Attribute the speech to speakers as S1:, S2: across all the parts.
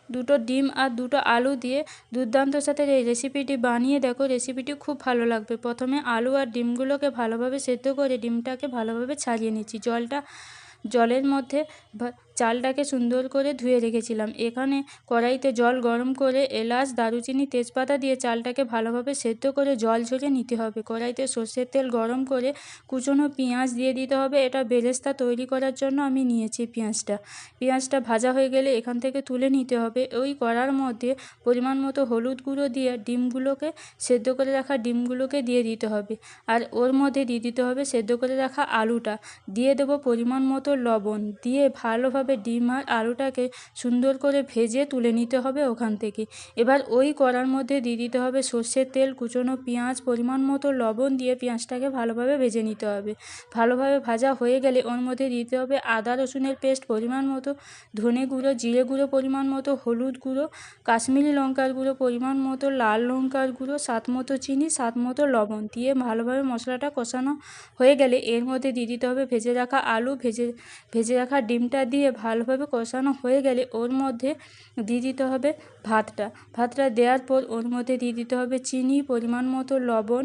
S1: দুটো ডিম আর দুটো আলু দিয়ে দুর্দান্তর সাথে এই রেসিপিটি বানিয়ে দেখো, রেসিপিটি খুব ভালো লাগবে। প্রথমে আলু আর ডিমগুলোকে ভালোভাবে সেদ্ধ করে ডিমটাকে ভালোভাবে ছাড়িয়ে নিচ্ছি। জলের মধ্যে চালটাকে সুন্দর করে ধুয়ে রেখেছিলাম। এখানে কড়াইতে জল গরম করে এলাচ, দারুচিনি, তেজপাতা দিয়ে চালটাকে ভালোভাবে সেদ্ধ করে জল ঝরিয়ে নিতে হবে। কড়াইতে সর্ষের তেল গরম করে কুচনো পেঁয়াজ দিয়ে দিতে হবে। এটা বেরেস্তা তৈরি করার জন্য আমি নিয়েছি পেঁয়াজটা ভাজা হয়ে গেলে এখান থেকে তুলে নিতে হবে। ওই কড়ার মধ্যে পরিমাণ মতো হলুদ গুঁড়ো দিয়ে সেদ্ধ করে রাখা ডিমগুলোকে দিয়ে দিতে হবে। আর ওর মধ্যে দিয়ে দিতে হবে সেদ্ধ করে রাখা আলুটা, দিয়ে দেবো পরিমাণ মতো লবণ, দিয়ে ভালোভাবে ডিম আর আলুটাকে সুন্দর করে ভেজে তুলে নিতে হবে ওখান থেকে। এবার ওই কড়ার মধ্যে দিয়ে দিতে হবে সর্ষের তেল, কুচনো পেঁয়াজ, পরিমাণ মতো লবণ দিয়ে পেঁয়াজটাকে ভালোভাবে ভেজে নিতে হবে। ভালোভাবে ভাজা হয়ে গেলে ওর মধ্যে দিতে হবে আদা রসুনের পেস্ট পরিমাণ মতো, ধনে গুঁড়ো, জিরে গুঁড়ো পরিমাণ মতো, হলুদ গুঁড়ো, কাশ্মীরি লঙ্কার গুঁড়ো পরিমাণ মতো, লাল লঙ্কার গুঁড়ো, স্বাদ মতো চিনি, স্বাদ মতো লবণ দিয়ে ভালোভাবে মশলাটা কষানো হয়ে গেলে এর মধ্যে দিয়ে দিতে হবে ভেজে রাখা আলু, ভেজে রাখা ডিমটা দিয়ে ভালোভাবে কষানো হয়ে গেলে ওর মধ্যে দিয়ে দিতে হবে ভাতটা দেওয়ার পর ওর মধ্যে দিয়ে দিতে হবে চিনি, পরিমাণ মতো লবণ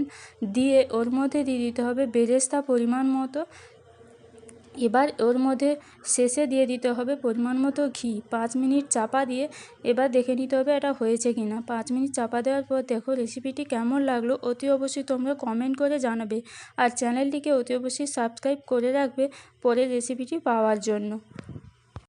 S1: দিয়ে ওর মধ্যে দিয়ে দিতে হবে বেরেস্তা পরিমাণ মতো। এবার ওর মধ্যে শেষে দিয়ে দিতে হবে পরিমাণ মতো ঘি। 5 মিনিট চাপা দিয়ে এবার দেখে নিতে হবে এটা হয়েছে কি না। 5 মিনিট চাপা দেওয়ার পর দেখো রেসিপিটি কেমন লাগলো অতি অবশ্যই তোমরা কমেন্ট করে জানাবে। আর চ্যানেলটিকে অতি অবশ্যই সাবস্ক্রাইব করে রাখবে পরের রেসিপিটি পাওয়ার জন্য।